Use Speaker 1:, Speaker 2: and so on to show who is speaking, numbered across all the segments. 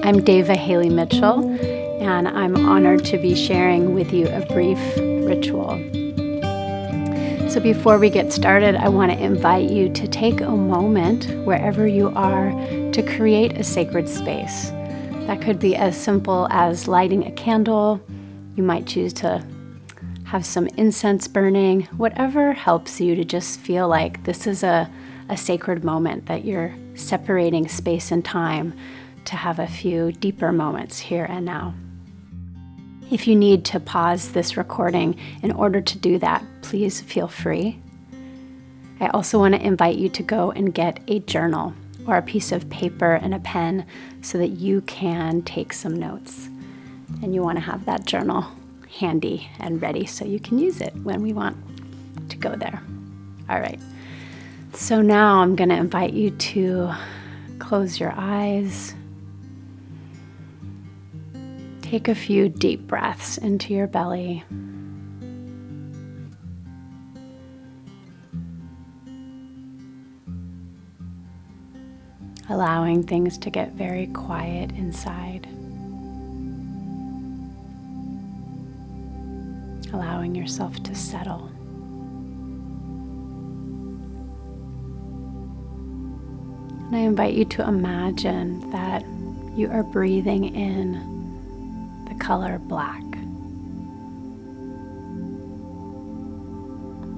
Speaker 1: I'm Devaa Haley Mitchell, and I'm honored to be sharing with you a brief ritual. So before we get started, I want to invite you to take a moment wherever you are to create a sacred space. That could be as simple as lighting a candle. You might choose to have some incense burning, whatever helps you to just feel like this is a sacred moment, that you're separating space and time to have a few deeper moments here and now. If you need to pause this recording in order to do that, please feel free. I also want to invite you to go and get a journal or a piece of paper and a pen so that you can take some notes. And you want to have that journal handy and ready so you can use it when we want to go there. All right. So now I'm going to invite you to close your eyes. Take a few deep breaths into your belly. Allowing things to get very quiet inside. Allowing yourself to settle. And I invite you to imagine that you are breathing in the color black.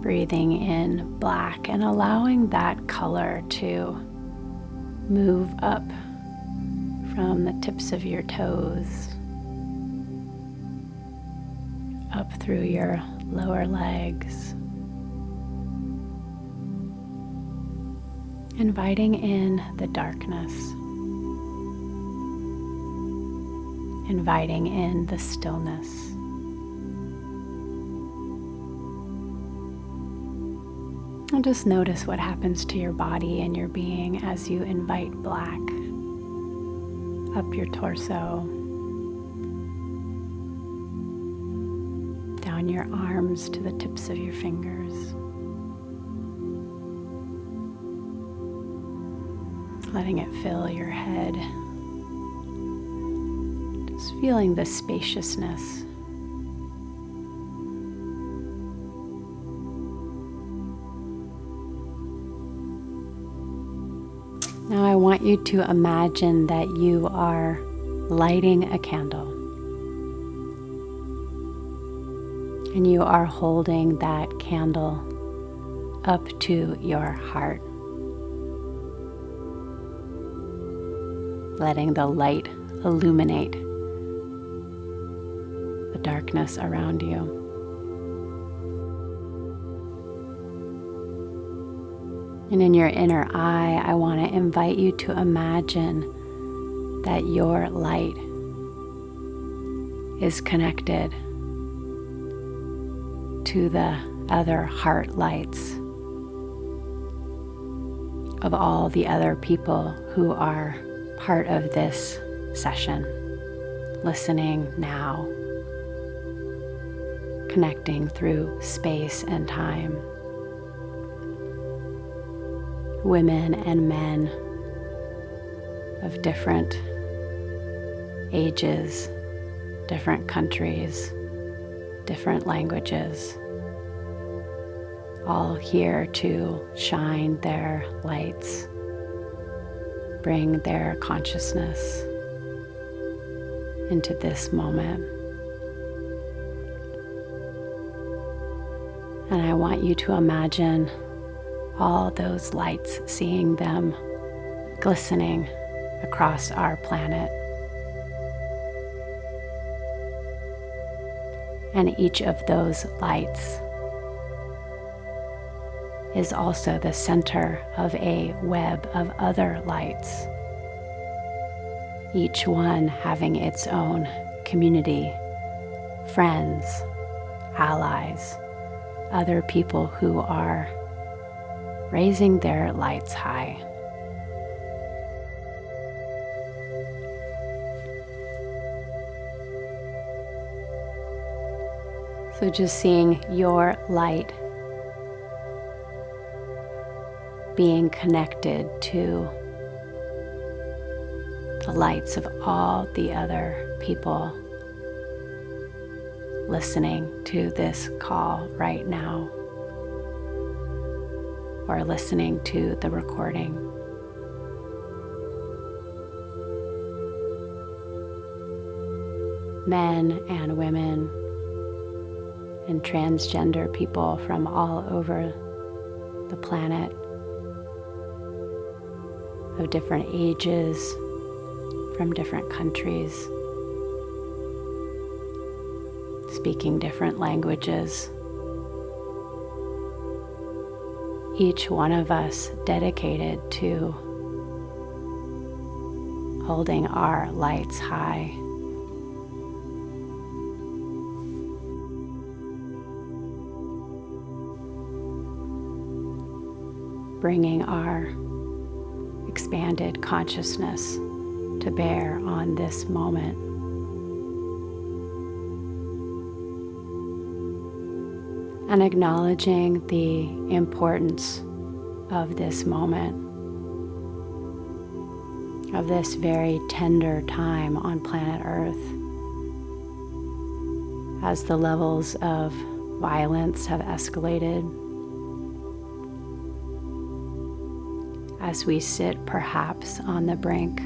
Speaker 1: Breathing in black and allowing that color to move up from the tips of your toes, up through your lower legs, inviting in the darkness, inviting in the stillness. And just notice what happens to your body and your being as you invite black up your torso, down your arms to the tips of your fingers, letting it fill your head. Just feeling the spaciousness. Now I want you to imagine that you are lighting a candle. And you are holding that candle up to your heart. Letting the light illuminate the darkness around you. And in your inner eye, I want to invite you to imagine that your light is connected to the other heart lights of all the other people who are part of this session, listening now, connecting through space and time. Women and men of different ages, different countries, different languages, all here to shine their lights, bring their consciousness into this moment. And I want you to imagine all those lights, seeing them glistening across our planet. And each of those lights is also the center of a web of other lights, each one having its own community, friends, allies, other people who are raising their lights high. So just seeing your light being connected to the lights of all the other people listening to this call right now, or listening to the recording. Men and women and transgender people from all over the planet, of different ages, from different countries, speaking different languages. Each one of us dedicated to holding our lights high. Bringing our expanded consciousness to bear on this moment. And acknowledging the importance of this moment, of this very tender time on planet Earth, as the levels of violence have escalated, as we sit perhaps on the brink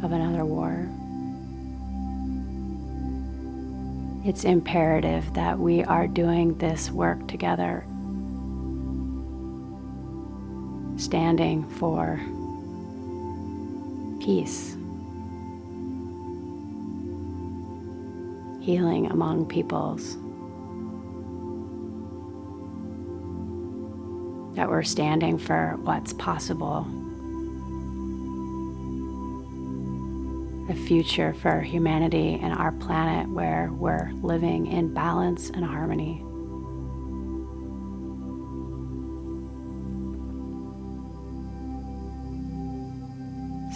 Speaker 1: of another war. It's imperative that we are doing this work together, standing for peace, healing among peoples, that we're standing for what's possible, a future for humanity and our planet where we're living in balance and harmony.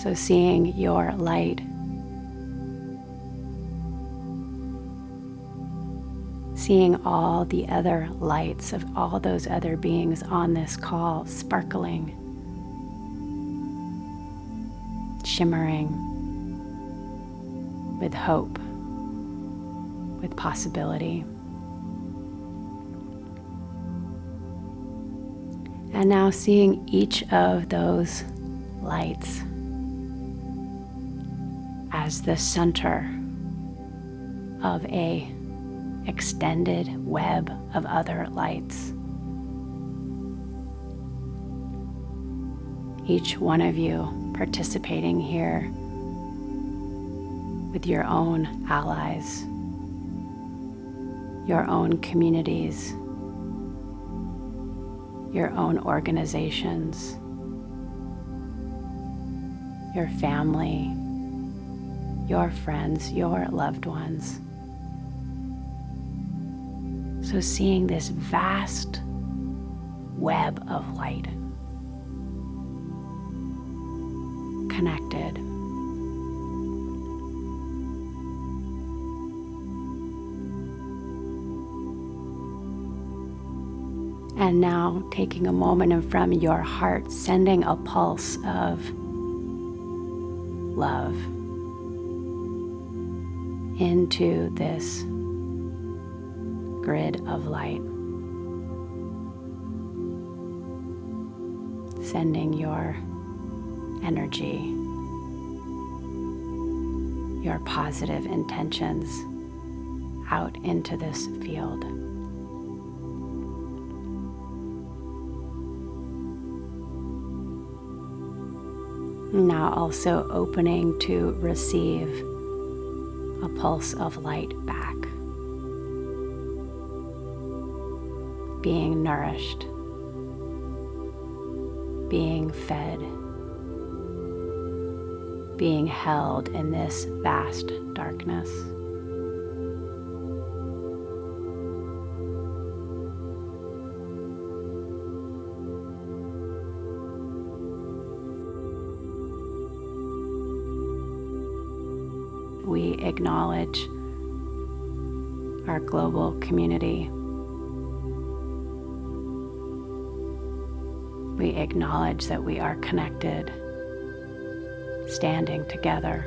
Speaker 1: So seeing your light, seeing all the other lights of all those other beings on this call sparkling, shimmering with hope, with possibility. And now seeing each of those lights as the center of a extended web of other lights. Each one of you participating here with your own allies, your own communities, your own organizations, your family, your friends, your loved ones. So seeing this vast web of light, connected. And now taking a moment and from your heart, sending a pulse of love into this grid of light. Sending your energy, your positive intentions out into this field. Now also opening to receive a pulse of light back. Being nourished, being fed, being held in this vast darkness. We acknowledge our global community. We acknowledge that we are connected standing together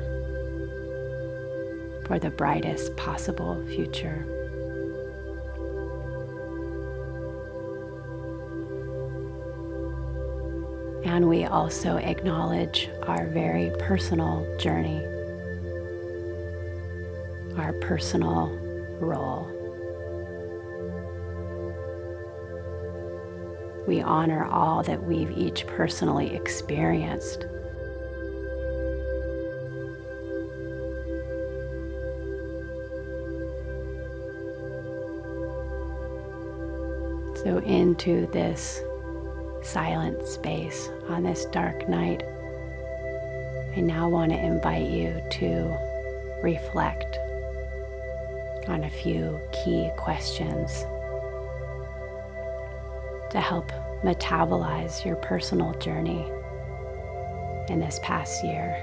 Speaker 1: for the brightest possible future. And we also acknowledge our very personal journey, our personal role. We honor all that we've each personally experienced. So into this silent space on this dark night, I now want to invite you to reflect on a few key questions to help metabolize your personal journey in this past year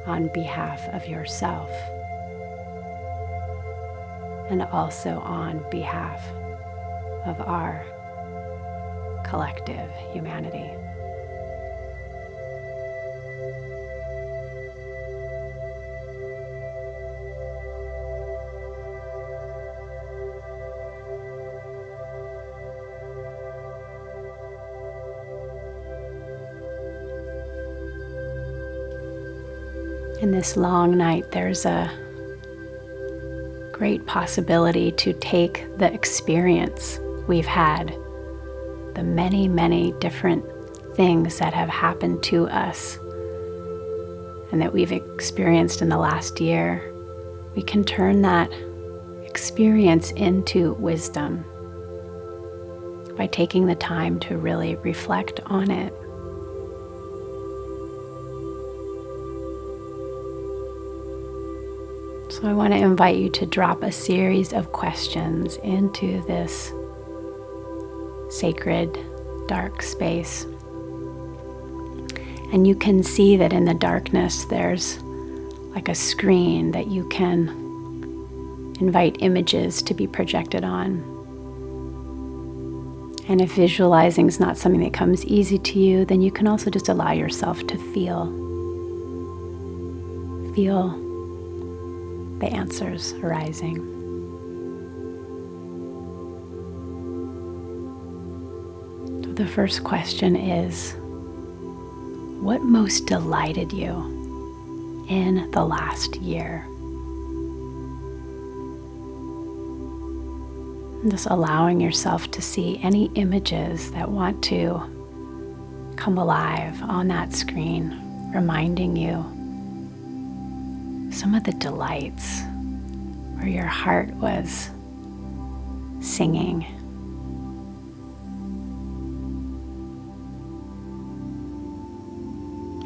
Speaker 1: on behalf of yourself and also on behalf of our collective humanity. In this long night, there's a great possibility to take the experience we've had, the many, many different things that have happened to us and that we've experienced in the last year. We can turn that experience into wisdom by taking the time to really reflect on it. So I want to invite you to drop a series of questions into this sacred, dark space. And you can see that in the darkness there's like a screen that you can invite images to be projected on. And if visualizing is not something that comes easy to you, then you can also just allow yourself to feel the answers arising. So the first question is, what most delighted you in the last year? And just allowing yourself to see any images that want to come alive on that screen, reminding you some of the delights where your heart was singing.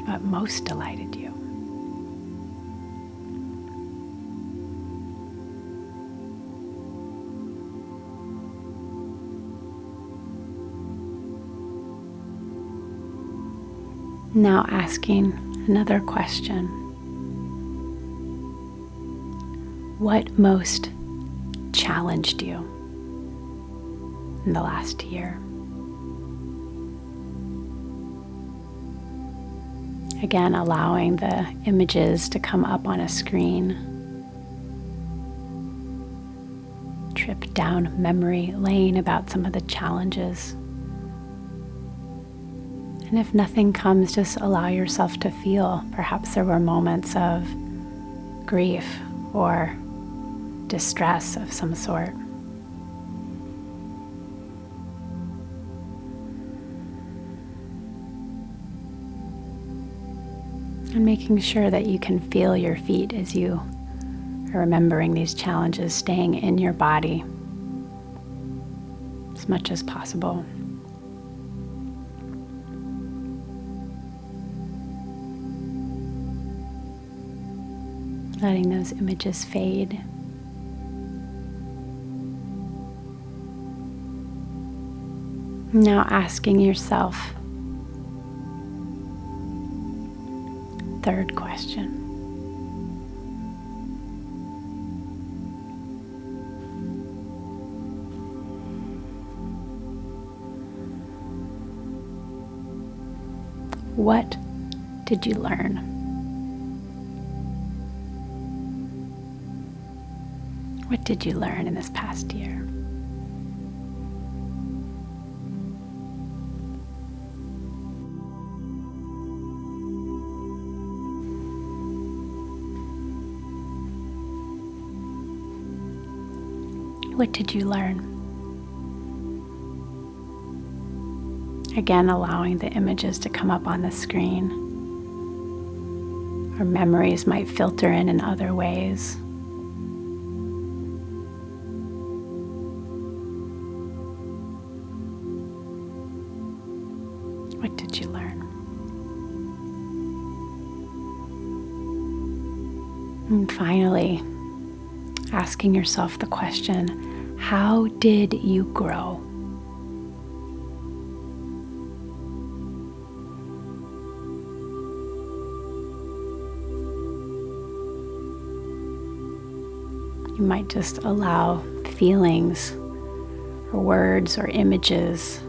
Speaker 1: What most delighted you? Now asking another question. What most challenged you in the last year? Again, allowing the images to come up on a screen. Trip down memory lane about some of the challenges. And if nothing comes, just allow yourself to feel. Perhaps there were moments of grief or distress of some sort. And making sure that you can feel your feet as you are remembering these challenges, staying in your body as much as possible. Letting those images fade. Now asking yourself, third question. What did you learn? What did you learn in this past year? What did you learn? Again, allowing the images to come up on the screen. Or memories might filter in other ways. What did you learn? And finally, asking yourself the question, how did you grow? You might just allow feelings or words or images,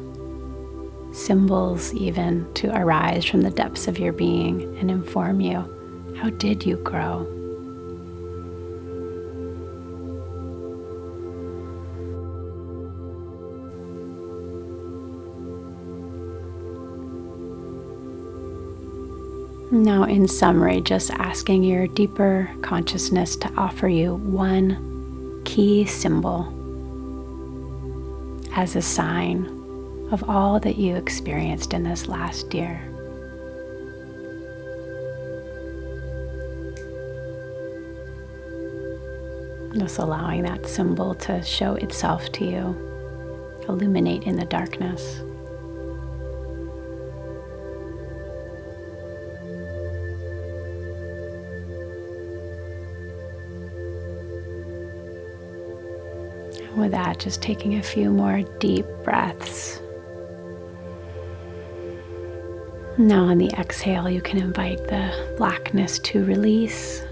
Speaker 1: symbols even, to arise from the depths of your being and inform you. How did you grow? Now, in summary, just asking your deeper consciousness to offer you one key symbol as a sign of all that you experienced in this last year. Just allowing that symbol to show itself to you, illuminate in the darkness. With that, just taking a few more deep breaths. Now on the exhale, you can invite the blackness to release.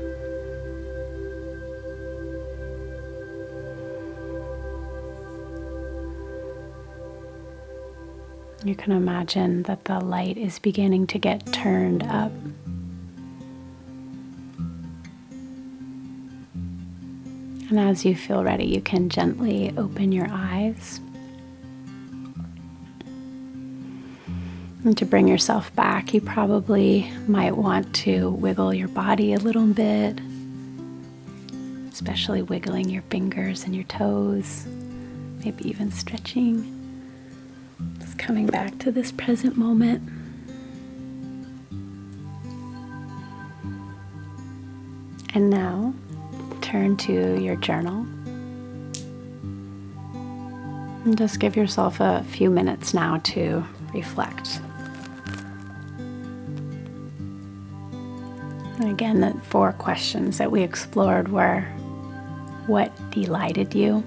Speaker 1: You can imagine that the light is beginning to get turned up. And as you feel ready, you can gently open your eyes. And to bring yourself back, you probably might want to wiggle your body a little bit, especially wiggling your fingers and your toes, maybe even stretching. Just coming back to this present moment. And now, turn to your journal and just give yourself a few minutes now to reflect. And again, the 4 questions that we explored were: what delighted you?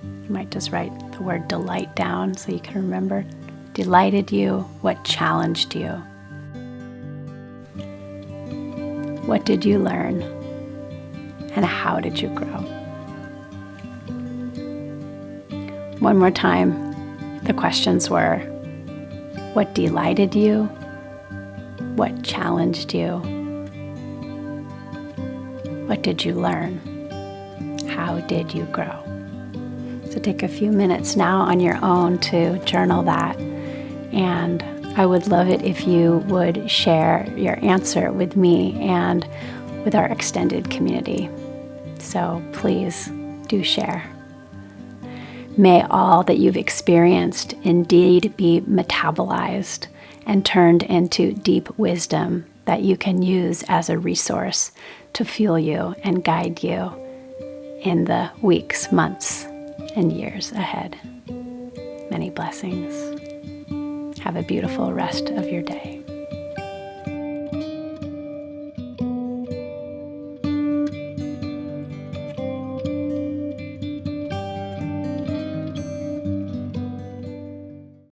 Speaker 1: You might just write the word delight down so you can remember. Delighted you? What challenged you? What did you learn? And how did you grow? One more time, the questions were: what delighted you? What challenged you? What did you learn? How did you grow? So take a few minutes now on your own to journal that. And I would love it if you would share your answer with me and with our extended community. So please do share. May all that you've experienced indeed be metabolized and turned into deep wisdom that you can use as a resource to fuel you and guide you in the weeks, months, and years ahead. Many blessings. Have a beautiful rest of your day.